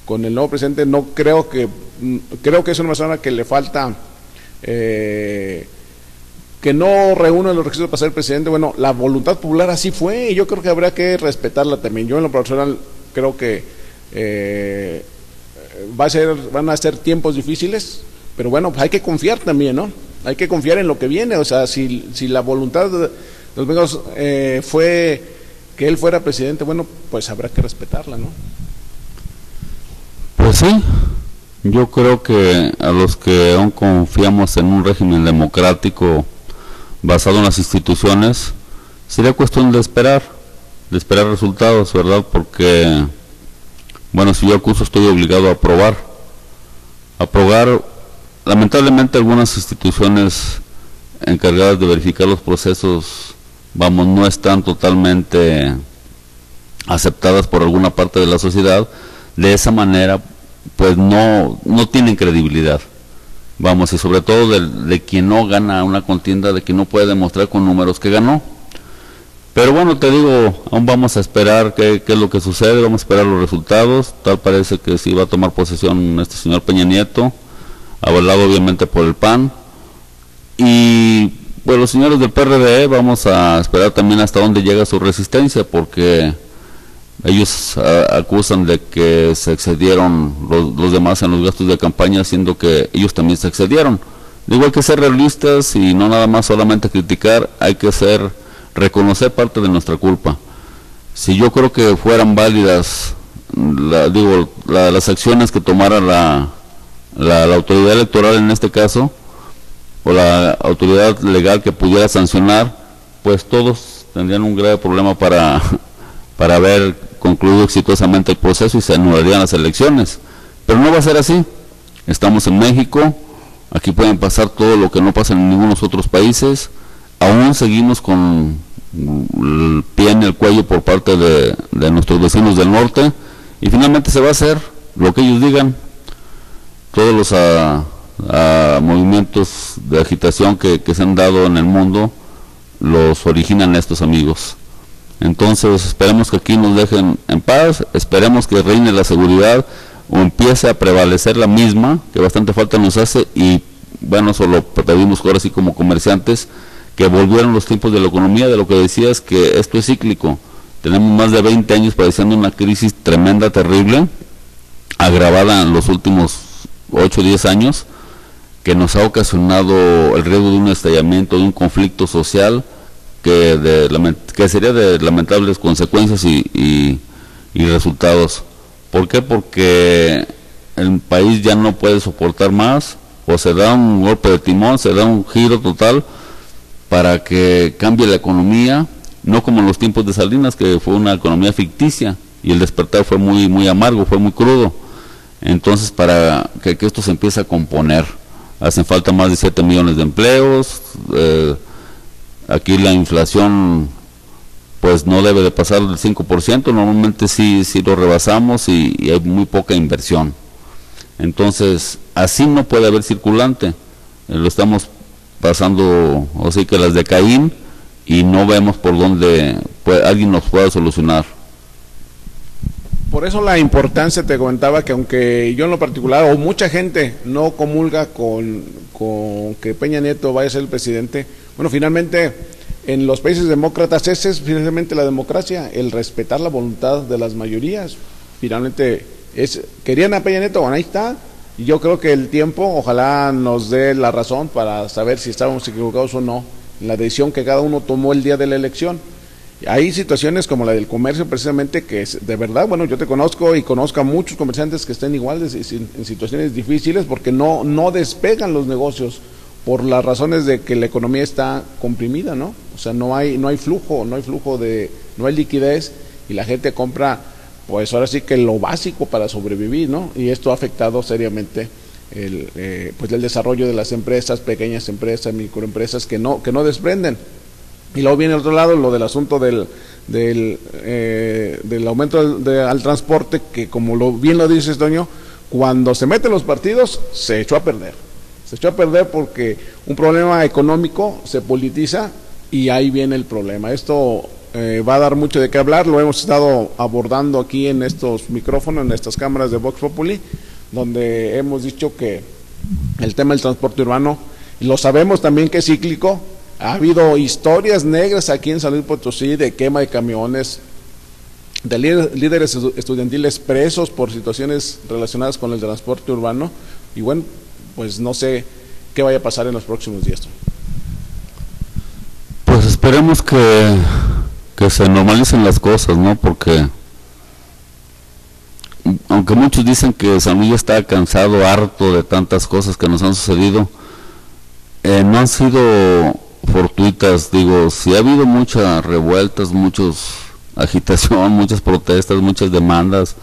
el nuevo presidente. No creo que es una persona que le falta, que no reúne los requisitos para ser presidente. Bueno, la voluntad popular así fue y yo creo que habría que respetarla también. Yo en lo personal creo que van a ser tiempos difíciles, pero bueno, pues hay que confiar también, ¿no? Hay que confiar en lo que viene. O sea, si la voluntad de los amigos fue que él fuera presidente, bueno, pues habrá que respetarla, ¿no? Pues sí, yo creo que a los que aún confiamos en un régimen democrático basado en las instituciones, sería cuestión de esperar resultados, ¿verdad? Porque, bueno, si yo acuso, estoy obligado a aprobar. Lamentablemente algunas instituciones encargadas de verificar los procesos, vamos, no están totalmente aceptadas por alguna parte de la sociedad. De esa manera, pues no tienen credibilidad, vamos, y sobre todo de quien no gana una contienda, de quien no puede demostrar con números que ganó. Pero bueno, te digo, aún vamos a esperar qué es lo que sucede, vamos a esperar los resultados. Tal parece que sí va a tomar posesión este señor Peña Nieto, avalado obviamente por el PAN, y pues los señores del PRD vamos a esperar también hasta dónde llega su resistencia, porque ellos acusan de que se excedieron los demás en los gastos de campaña, siendo que ellos también se excedieron. Digo, hay que ser realistas y no nada más solamente criticar, hay que reconocer parte de nuestra culpa. Si yo creo que fueran válidas las acciones que tomara la autoridad electoral en este caso, o la autoridad legal que pudiera sancionar, pues todos tendrían un grave problema para haber concluido exitosamente el proceso y se anularían las elecciones. Pero no va a ser así. Estamos en México, aquí pueden pasar todo lo que no pasa en ninguno de los otros países. Aún seguimos con el pie en el cuello por parte de nuestros vecinos del norte, y finalmente se va a hacer lo que ellos digan. Todos los movimientos de agitación que se han dado en el mundo los originan estos amigos. Entonces esperemos que aquí nos dejen en paz, esperemos que reine la seguridad o empiece a prevalecer la misma, que bastante falta nos hace. Y bueno, solo pedimos ahora sí como comerciantes que volvieron los tiempos de la economía, de lo que decías, que esto es cíclico. Tenemos más de 20 años padeciendo una crisis tremenda, terrible, agravada en los últimos 8 o 10 años, que nos ha ocasionado el riesgo de un estallamiento, de un conflicto social que sería de lamentables consecuencias y resultados. ¿Por qué? Porque el país ya no puede soportar más, o se da un golpe de timón, se da un giro total para que cambie la economía, no como en los tiempos de Salinas, que fue una economía ficticia y el despertar fue muy amargo, fue muy crudo. Entonces, para que esto se empiece a componer, hacen falta más de 7 millones de empleos. Aquí la inflación pues no debe de pasar del 5%, normalmente sí lo rebasamos y hay muy poca inversión. Entonces, así no puede haber circulante, lo estamos pasando, o sea que las de Caín, y no vemos por dónde alguien nos pueda solucionar. Por eso la importancia, te comentaba, que aunque yo en lo particular, o mucha gente no comulga con que Peña Nieto vaya a ser el presidente, bueno, finalmente en los países demócratas esa es finalmente la democracia, el respetar la voluntad de las mayorías. Finalmente querían a Peña Nieto, bueno, ahí está, y yo creo que el tiempo ojalá nos dé la razón para saber si estábamos equivocados o no en la decisión que cada uno tomó el día de la elección. Hay situaciones como la del comercio, precisamente, que es, de verdad, bueno, yo te conozco y conozco a muchos comerciantes que estén igual en situaciones difíciles porque no despegan los negocios por las razones de que la economía está comprimida, ¿no? O sea, no hay flujo, no hay liquidez, y la gente compra, pues ahora sí que lo básico para sobrevivir, ¿no? Y esto ha afectado seriamente pues el desarrollo de las empresas, pequeñas empresas, microempresas que no desprenden. Y luego viene el otro lado, lo del asunto del aumento al transporte, que como bien lo dices, Toño, cuando se meten los partidos, se echó a perder. Se echó a perder porque un problema económico se politiza y ahí viene el problema. Esto va a dar mucho de qué hablar, lo hemos estado abordando aquí en estos micrófonos, en estas cámaras de Vox Populi, donde hemos dicho que el tema del transporte urbano, lo sabemos también que es cíclico. Ha habido historias negras aquí en San Luis Potosí de quema de camiones, de líderes estudiantiles presos por situaciones relacionadas con el transporte urbano, y bueno, pues no sé qué vaya a pasar en los próximos días. Pues esperemos que se normalicen las cosas, ¿no? Porque aunque muchos dicen que San Luis está cansado, harto de tantas cosas que nos han sucedido, no han sido fortuitas. Digo, si ha habido muchas revueltas, muchos agitación, muchas protestas, muchas demandas,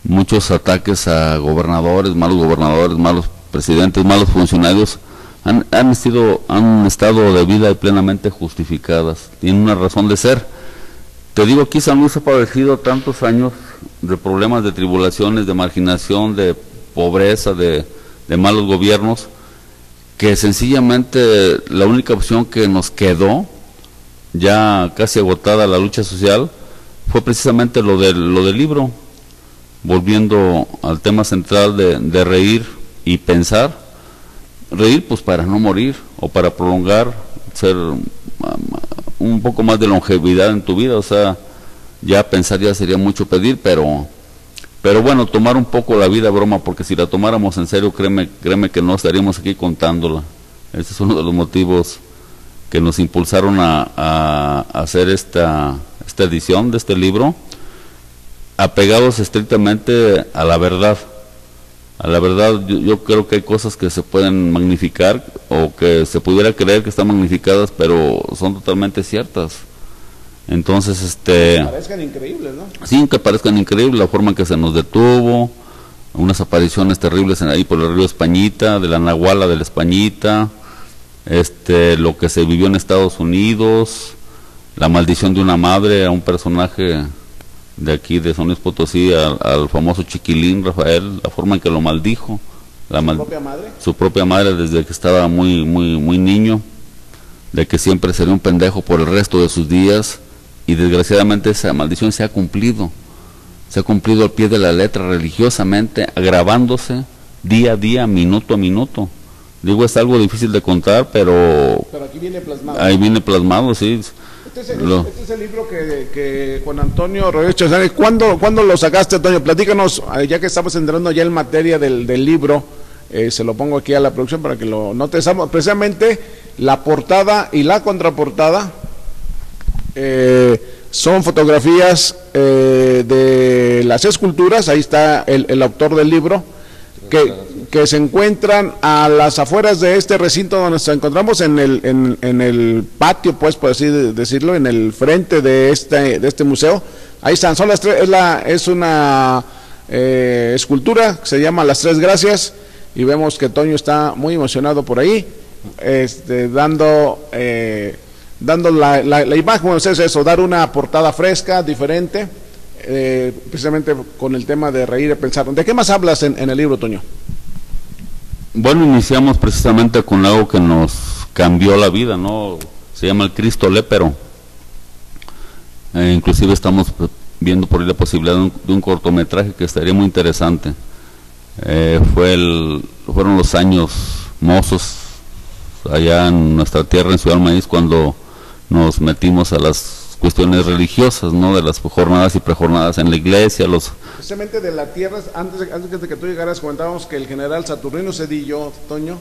muchos ataques a gobernadores, malos presidentes, malos funcionarios, han estado debida y plenamente justificadas, tienen una razón de ser. Te digo, aquí San Luis ha padecido tantos años de problemas, de tribulaciones, de marginación, de pobreza, de malos gobiernos, que sencillamente la única opción que nos quedó, ya casi agotada la lucha social, fue precisamente lo del libro, volviendo al tema central de reír y pensar. Reír pues para no morir, o para prolongar, ser un poco más de longevidad en tu vida. O sea, ya pensar ya sería mucho pedir, pero bueno, tomar un poco la vida broma, porque si la tomáramos en serio, créeme que no estaríamos aquí contándola. Ese es uno de los motivos que nos impulsaron a hacer esta edición de este libro, apegados estrictamente a la verdad. A la verdad, yo creo que hay cosas que se pueden magnificar, o que se pudiera creer que están magnificadas, pero son totalmente ciertas. Entonces, que parezcan increíbles, ¿no? Sí, que parezcan increíbles, la forma en que se nos detuvo, unas apariciones terribles ahí por el río Españita, de la Nahuala de la Españita, lo que se vivió en Estados Unidos, la maldición de una madre a un personaje de aquí de San Luis Potosí, al famoso Chiquilín Rafael, la forma en que lo maldijo, su propia madre desde que estaba muy niño, de que siempre sería un pendejo por el resto de sus días, y desgraciadamente esa maldición se ha cumplido al pie de la letra, religiosamente, agravándose día a día, minuto a minuto. Digo, es algo difícil de contar, pero aquí viene plasmado. Ahí viene plasmado, sí. Este es el libro que Juan Antonio Rodríguez Chazán, ¿cuándo lo sacaste, Antonio? Platícanos, ya que estamos entrando ya en materia del libro, se lo pongo aquí a la producción para que lo note. Precisamente la portada y la contraportada son fotografías de las esculturas. Ahí está el autor del libro, que se encuentran a las afueras de este recinto donde nos encontramos, en el patio, pues, por así decirlo, en el frente de este museo. Ahí están, son las tres, es una escultura que se llama Las Tres Gracias, y vemos que Toño está muy emocionado por ahí, dando la imagen. Bueno, es eso, dar una portada fresca, diferente, precisamente con el tema de reír y pensar. ¿De qué más hablas en el libro, Toño? Bueno, iniciamos precisamente con algo que nos cambió la vida, ¿no? Se llama el Cristo Lépero. Inclusive estamos viendo por ahí la posibilidad de un cortometraje que estaría muy interesante. Fueron los años mozos allá en nuestra tierra, en Ciudad del Maíz, cuando nos metimos a las cuestiones religiosas, ¿no? De las jornadas y prejornadas en la iglesia, precisamente de la tierra. Antes de que tú llegaras, comentábamos que el general Saturnino Cedillo, Toño,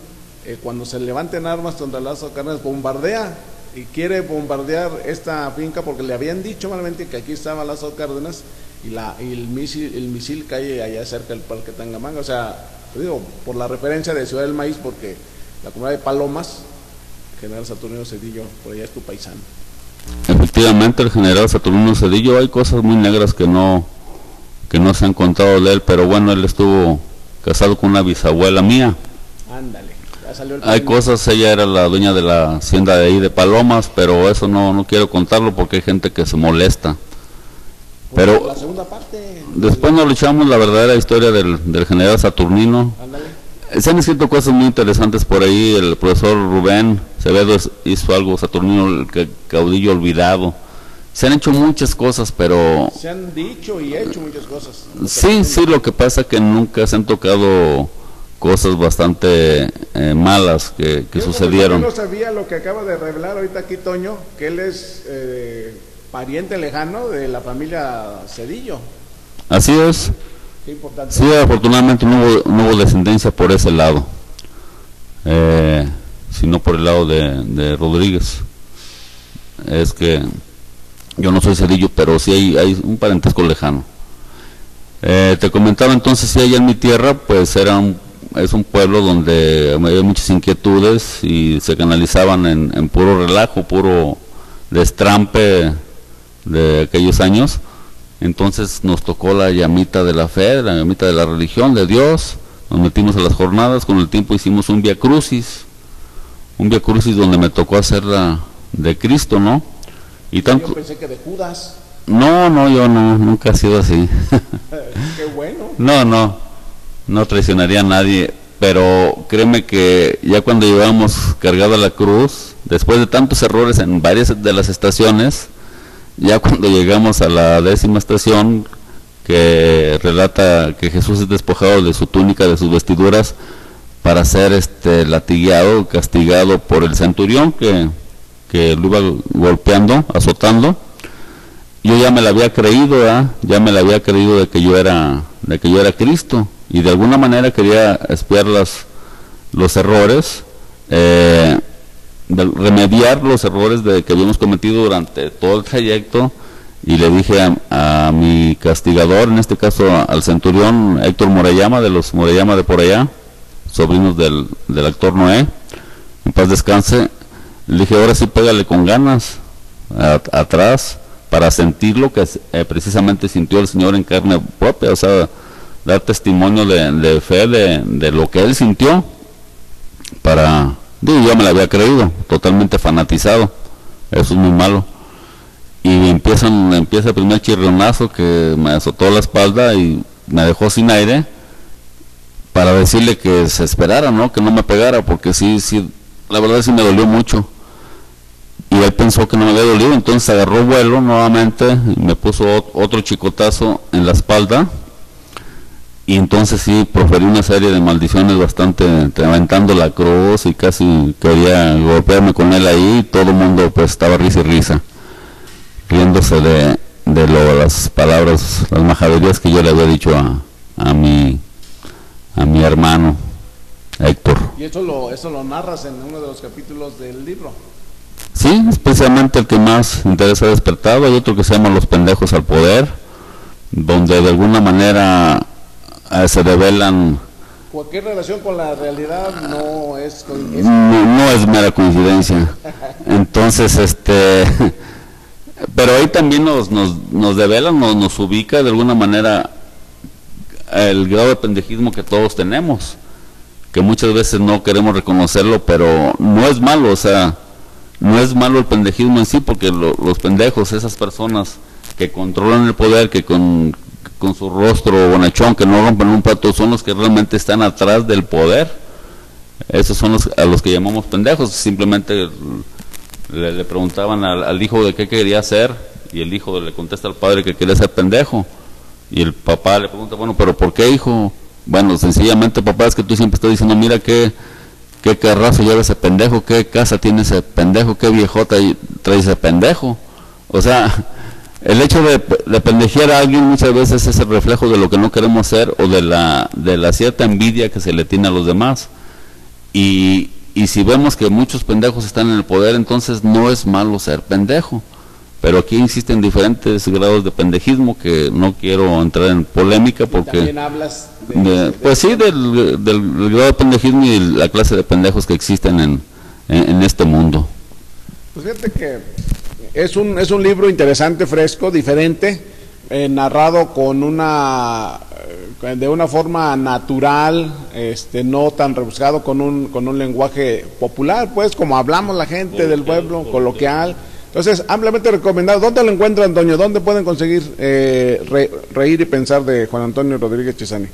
cuando se levanten armas contra Lázaro Cárdenas, bombardea y quiere bombardear esta finca, porque le habían dicho malamente que aquí estaba Lázaro Cárdenas, y el misil cae allá cerca del Parque Tangamanga. O sea, te digo, por la referencia de Ciudad del Maíz, porque la comunidad de Palomas, el general Saturnino Cedillo, por allá es tu paisano. Efectivamente, el general Saturnino Cedillo, hay cosas muy negras que no se han contado de él, pero bueno, él estuvo casado con una bisabuela mía. Ándale, ya salió el Hay cosas, ella era la dueña de la hacienda de ahí de Palomas, pero eso no quiero contarlo porque hay gente que se molesta. Pues pero la segunda parte, después nos echamos la verdadera historia del general Saturnino. ándale. Se han escrito cosas muy interesantes por ahí. El profesor Rubén Acevedo hizo algo, Saturnino, el caudillo olvidado. Se han hecho muchas cosas, pero... Se han dicho y hecho muchas cosas. Sí, lo que pasa es que nunca se han tocado cosas bastante malas que sucedieron. Yo no sabía lo que acaba de revelar ahorita aquí Toño, que él es pariente lejano de la familia Cedillo. Así es. Qué importante. Sí, afortunadamente no hubo descendencia por ese lado, sino por el lado de Rodríguez. Es que yo no soy Cedillo, pero sí hay un parentesco lejano. Te comentaba entonces, sí, allá en mi tierra, pues es un pueblo donde había muchas inquietudes y se canalizaban en puro relajo, puro destrampe de aquellos años. Entonces nos tocó la llamita de la fe, la llamita de la religión, de Dios. Nos metimos a las jornadas, con el tiempo hicimos un Vía Crucis donde me tocó hacer la de Cristo, ¿no? Y tanto... Yo pensé que de Judas. No, yo nunca he sido así. Qué bueno. No traicionaría a nadie, pero créeme que ya cuando llevamos cargada la cruz, después de tantos errores en varias de las estaciones, ya cuando llegamos a la 10ª estación, que relata que Jesús es despojado de su túnica, de sus vestiduras, para ser latigueado, castigado por el centurión que lo iba golpeando, azotando. Yo ya me la había creído, ya me la había creído de que yo era Cristo, y de alguna manera quería espiar los errores, remediar los errores que habíamos cometido durante todo el trayecto. Y le dije a mi castigador, en este caso al centurión Héctor Morayama, de los Morayama de por allá, sobrinos del actor Noé, en paz descanse, le dije, ahora sí pégale con ganas atrás, para sentir lo que precisamente sintió el Señor en carne propia, o sea, dar testimonio de fe de lo que él sintió, yo me la había creído, totalmente fanatizado. Eso es muy malo. Y empieza el primer chirrionazo que me azotó la espalda y me dejó sin aire, para decirle que se esperara, ¿no? Que no me pegara, porque sí, la verdad sí me dolió mucho. Y él pensó que no me había dolido, entonces agarró vuelo nuevamente y me puso otro chicotazo en la espalda. Y entonces sí, proferí una serie de maldiciones bastante, aventando la cruz, y casi quería golpearme con él ahí, y todo el mundo pues estaba risa y risa, riéndose de las palabras, las majaderías que yo le había dicho a mi hermano. Y eso lo narras en uno de los capítulos del libro. Sí, especialmente el que más interés ha despertado. Hay otro que se llama Los pendejos al poder, donde de alguna manera se revelan. Cualquier relación con la realidad no es coincidencia. No es mera coincidencia. Entonces, pero ahí también nos develan, nos ubica de alguna manera el grado de pendejismo que todos tenemos, que muchas veces no queremos reconocerlo, pero no es malo, o sea, no es malo el pendejismo en sí, porque los pendejos, esas personas que controlan el poder, que con su rostro bonachón, que no rompen un plato, son los que realmente están atrás del poder. Esos son a los que llamamos pendejos. Simplemente le preguntaban al hijo de qué quería ser, y el hijo le contesta al padre que quería ser pendejo, y el papá le pregunta, bueno, pero ¿por qué, hijo? Bueno, sencillamente, papá, es que tú siempre estás diciendo, mira qué carrazo lleva ese pendejo, qué casa tiene ese pendejo, qué viejota trae ese pendejo. O sea, el hecho de pendejear a alguien muchas veces es el reflejo de lo que no queremos ser, o de la cierta envidia que se le tiene a los demás. Y si vemos que muchos pendejos están en el poder, entonces no es malo ser pendejo. Pero aquí existen diferentes grados de pendejismo, que no quiero entrar en polémica porque... También hablas pues sí, del grado de pendejismo y la clase de pendejos que existen en este mundo. Pues fíjate que es un libro interesante, fresco, diferente, narrado de una forma natural, no tan rebuscado, con un lenguaje popular, pues, como hablamos la gente del pueblo, coloquial. Entonces, ampliamente recomendado. ¿Dónde lo encuentran, Toño? ¿Dónde pueden conseguir Reír y Pensar de Juan Antonio Rodríguez Chizani?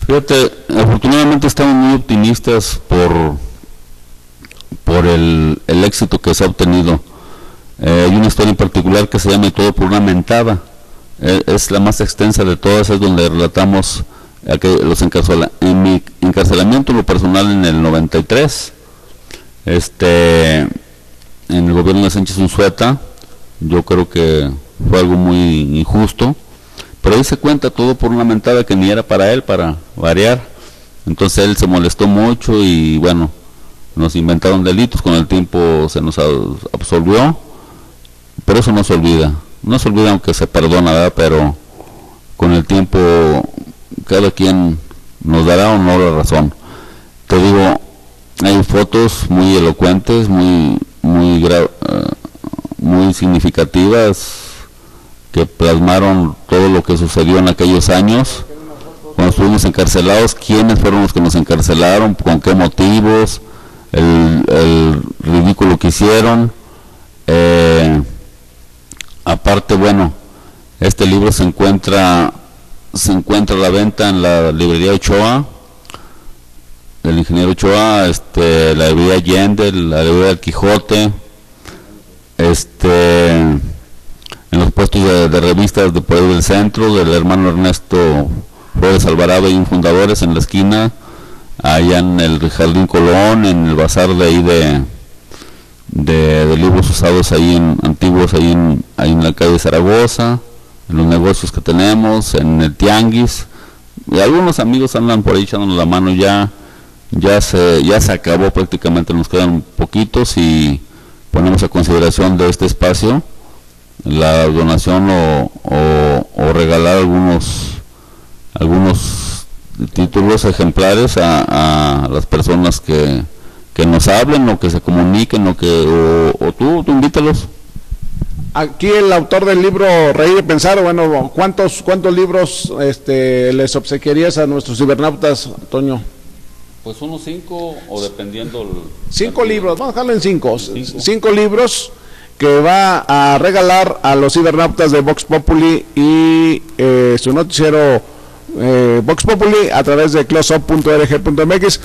Fíjate, afortunadamente estamos muy optimistas por el éxito que se ha obtenido. Hay una historia en particular que se llama Todo por una mentada. Es la más extensa de todas, es donde relatamos en mi encarcelamiento, lo personal, en el 93. En el gobierno de Sánchez Unzueta, yo creo que fue algo muy injusto, pero ahí se cuenta todo por una mentada que ni era para él, para variar. Entonces él se molestó mucho y bueno, nos inventaron delitos, con el tiempo se nos absolvió, pero eso no se olvida aunque se perdona, ¿verdad? Pero con el tiempo cada quien nos dará o no la razón. Te digo, hay fotos muy elocuentes, muy significativas, que plasmaron todo lo que sucedió en aquellos años cuando estuvimos encarcelados, quiénes fueron los que nos encarcelaron, con qué motivos, el ridículo que hicieron. Aparte, bueno, este libro se encuentra a la venta en la librería Ochoa, del ingeniero Ochoa, la librería Allende, la librería del Quijote, en los puestos de revistas de Poder del Centro, del hermano Ernesto Flores Alvarado y Fundadores, en la esquina, allá en el Jardín Colón, en el bazar de ahí de libros usados antiguos, ahí en la calle Zaragoza, en los negocios que tenemos, en el Tianguis. Y algunos amigos andan por ahí echándonos la mano. Ya se acabó prácticamente, nos quedan poquitos, y ponemos a consideración de este espacio la donación o regalar algunos títulos ejemplares a las personas que nos hablen o que se comuniquen, o tú invítalos. Aquí el autor del libro Reír y Pensar, bueno, ¿cuántos libros les obsequiarías a nuestros cibernautas, Toño? Pues unos 5, o dependiendo... 5 libros, vamos a dejarlo en 5. 5 libros que va a regalar a los cibernautas de Vox Populi y su noticiero Vox Populi a través de closeup.org.mx.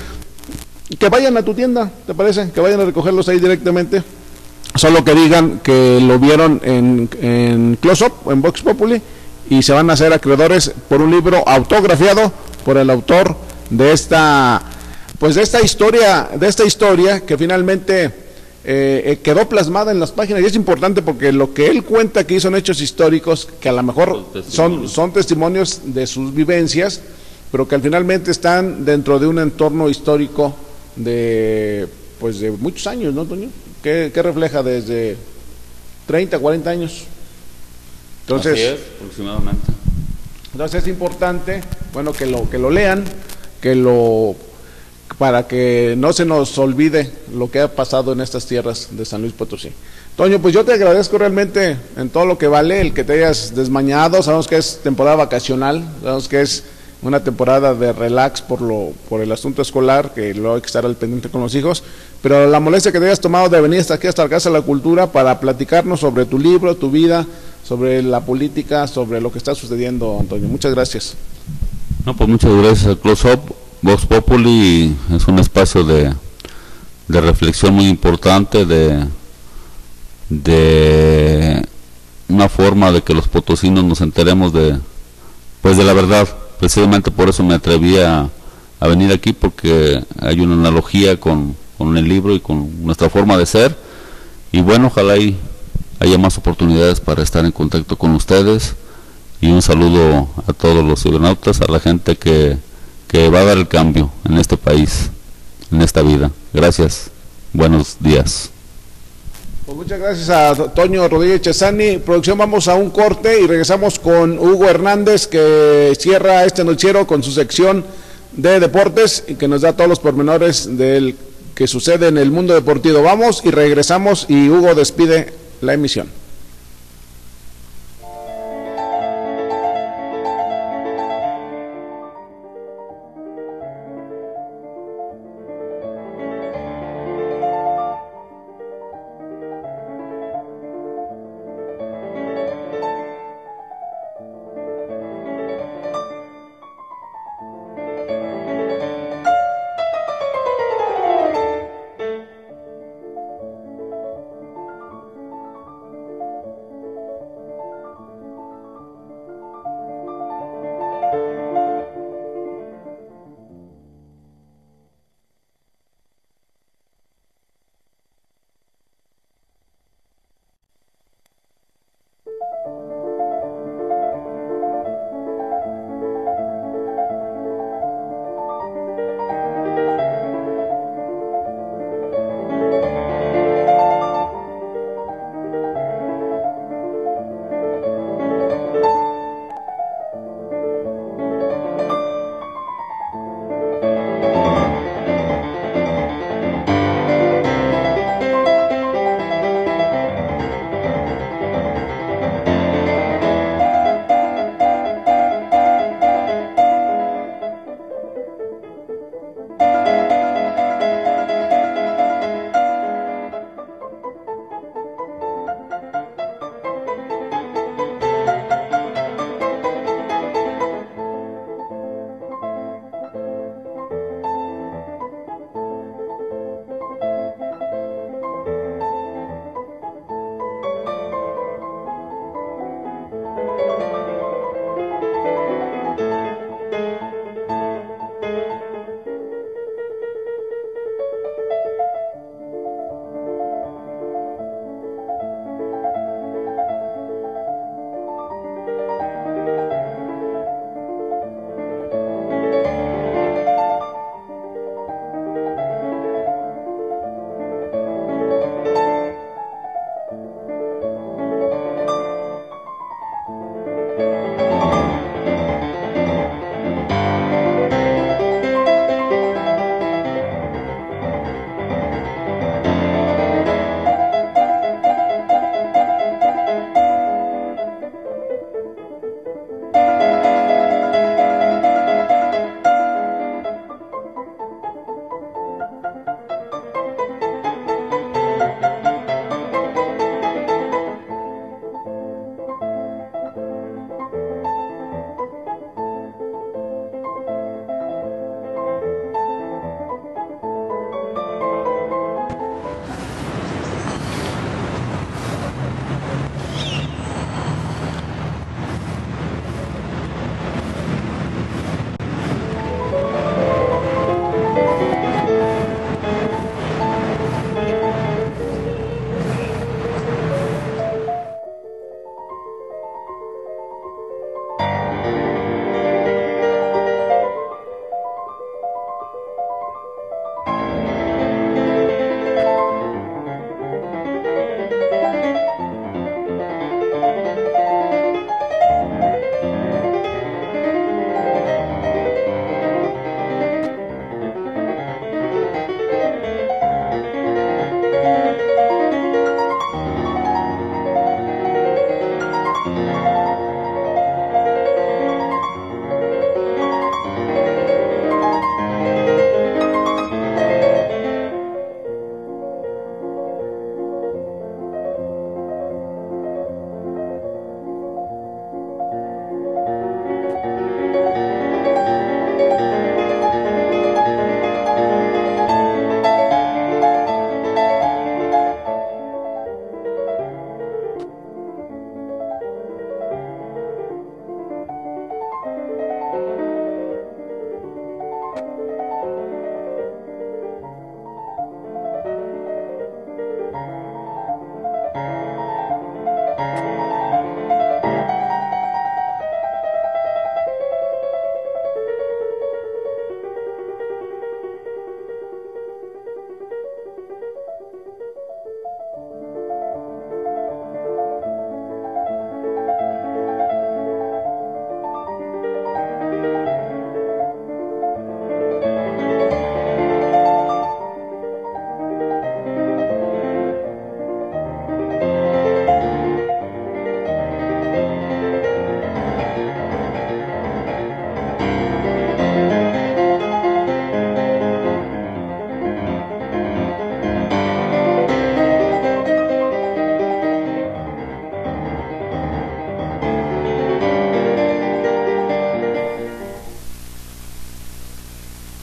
Que vayan a tu tienda, ¿te parece? Que vayan a recogerlos ahí directamente. Solo que digan que lo vieron en Closeup, en Vox Populi, y se van a hacer acreedores por un libro autografiado por el autor de esta historia que finalmente quedó plasmada en las páginas. Y es importante porque lo que él cuenta aquí son hechos históricos que a lo mejor son testimonios de sus vivencias, pero que finalmente están dentro de un entorno histórico de, pues de muchos años, ¿no, Toño? Que refleja desde 30, 40 años. Entonces, así es, aproximadamente. Entonces es importante, bueno, que lo lean, para que no se nos olvide lo que ha pasado en estas tierras de San Luis Potosí. Toño, pues yo te agradezco realmente en todo lo que vale el que te hayas desmañado. Sabemos que es temporada vacacional, sabemos que es una temporada de relax por el asunto escolar, que luego hay que estar al pendiente con los hijos, pero la molestia que te hayas tomado de venir hasta aquí, hasta la Casa de la Cultura, para platicarnos sobre tu libro, tu vida, sobre la política, sobre lo que está sucediendo, Antonio. Muchas gracias. No, pues muchas gracias a Close Up. Vox Populi es un espacio de reflexión muy importante, de una forma de que los potosinos nos enteremos de la verdad. Precisamente por eso me atreví a venir aquí, porque hay una analogía con el libro y con nuestra forma de ser, y bueno, ojalá haya más oportunidades para estar en contacto con ustedes, y un saludo a todos los cibernautas, a la gente que va a dar el cambio en este país, en esta vida. Gracias, buenos días. Pues muchas gracias a Toño Rodríguez Chesani. Producción, vamos a un corte y regresamos con Hugo Hernández, que cierra este noticiero con su sección de deportes y que nos da todos los pormenores del que sucede en el mundo deportivo. Vamos y regresamos, y Hugo despide la emisión.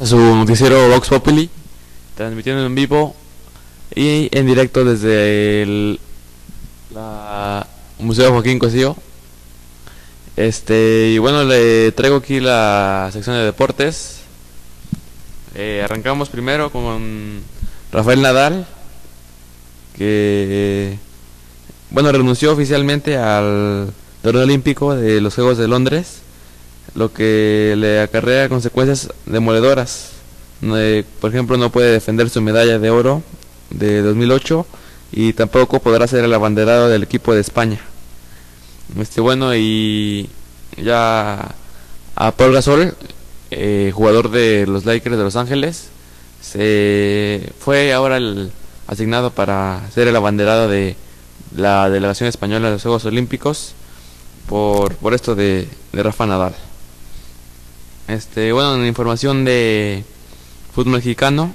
A su noticiero Vox Populi, transmitiendo en vivo y en directo desde el Museo Joaquín Cosío. Y bueno, le traigo aquí la sección de deportes. Arrancamos primero con Rafael Nadal, que bueno, renunció oficialmente al torneo olímpico de los Juegos de Londres, lo que le acarrea consecuencias demoledoras. Por ejemplo, no puede defender su medalla de oro de 2008 y tampoco podrá ser el abanderado del equipo de España. Bueno, y ya a Paul Gasol, jugador de los Lakers de Los Ángeles, se fue ahora asignado para ser el abanderado de la delegación española de los Juegos Olímpicos por esto de Rafa Nadal. Bueno, en información de fútbol mexicano,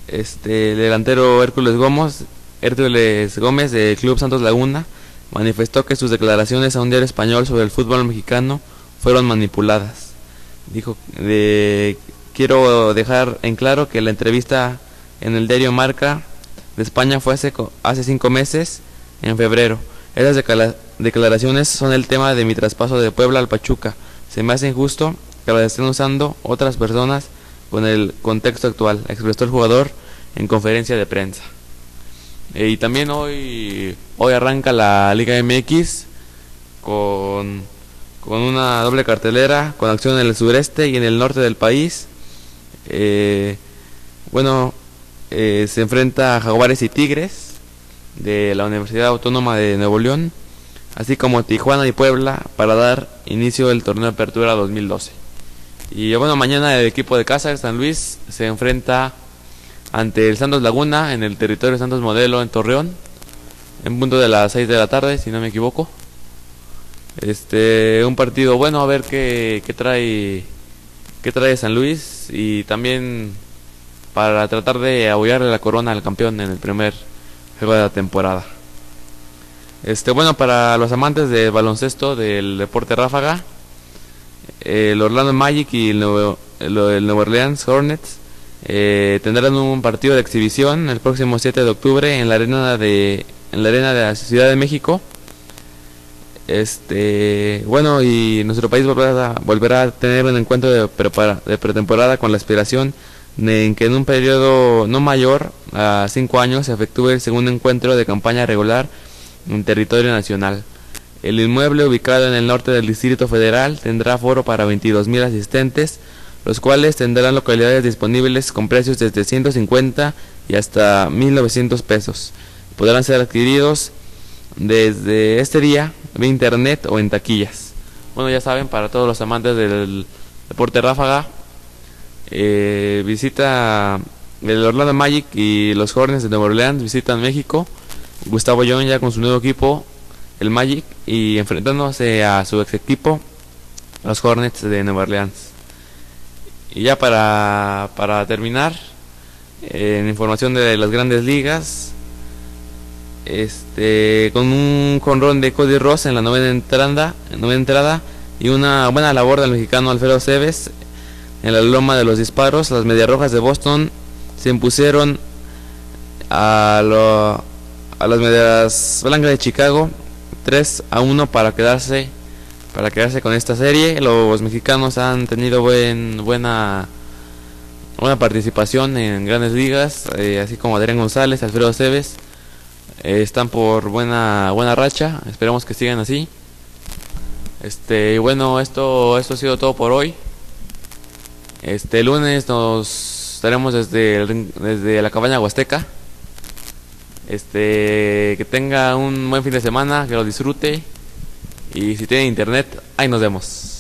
el delantero Hércules Gómez del Club Santos Laguna manifestó que sus declaraciones a un diario español sobre el fútbol mexicano fueron manipuladas. Dijo: quiero dejar en claro que la entrevista en el diario Marca de España fue hace 5 meses, en febrero. Esas declaraciones son el tema de mi traspaso de Puebla al Pachuca. Se me hace injusto que las estén usando otras personas con el contexto actual, expresó el jugador en conferencia de prensa. Y también hoy arranca la Liga MX con una doble cartelera, con acción en el sureste y en el norte del país. Se enfrenta a Jaguares y Tigres de la Universidad Autónoma de Nuevo León, así como Tijuana y Puebla, para dar inicio al torneo de apertura 2012. Y bueno, mañana el equipo de casa, el San Luis, se enfrenta ante el Santos Laguna en el territorio Santos Modelo en Torreón, en punto de las 6 de la tarde, si no me equivoco. Un partido bueno, a ver qué trae San Luis, y también para tratar de apoyarle la corona al campeón en el primer juego de la temporada. Para los amantes del baloncesto, del deporte ráfaga, el Orlando Magic y el Nueva Orleans Hornets tendrán un partido de exhibición el próximo 7 de octubre en la arena de la Ciudad de México. Y nuestro país volverá a tener un encuentro de pretemporada con la aspiración en que en un periodo no mayor a 5 años se efectúe el segundo encuentro de campaña regular en territorio nacional. El inmueble, ubicado en el norte del Distrito Federal, tendrá aforo para 22,000 asistentes, los cuales tendrán localidades disponibles con precios desde 150 y hasta 1,900 pesos. Podrán ser adquiridos desde este día vía internet o en taquillas. Bueno, ya saben, para todos los amantes del deporte ráfaga, visita el Orlando Magic y los Hornets de Nueva Orleans visitan México. Gustavo Young ya con su nuevo equipo, el Magic, y enfrentándose a su ex equipo, los Hornets de Nueva Orleans. Y ya para terminar, en información de las grandes ligas, con un jonrón de Cody Ross en la novena entrada y una buena labor del mexicano Alfredo Cebes en la loma de los disparos, las Mediarrojas de Boston se impusieron a las Medias Blancas de Chicago 3-1 para quedarse con esta serie. Los mexicanos han tenido buena participación en grandes ligas, así como Adrián González, Alfredo Cebes, están por buena racha. Esperemos que sigan así. Bueno, esto ha sido todo por hoy. El lunes nos estaremos desde la cabaña Huasteca. Que tenga un buen fin de semana, que lo disfrute, y si tiene internet, ahí nos vemos.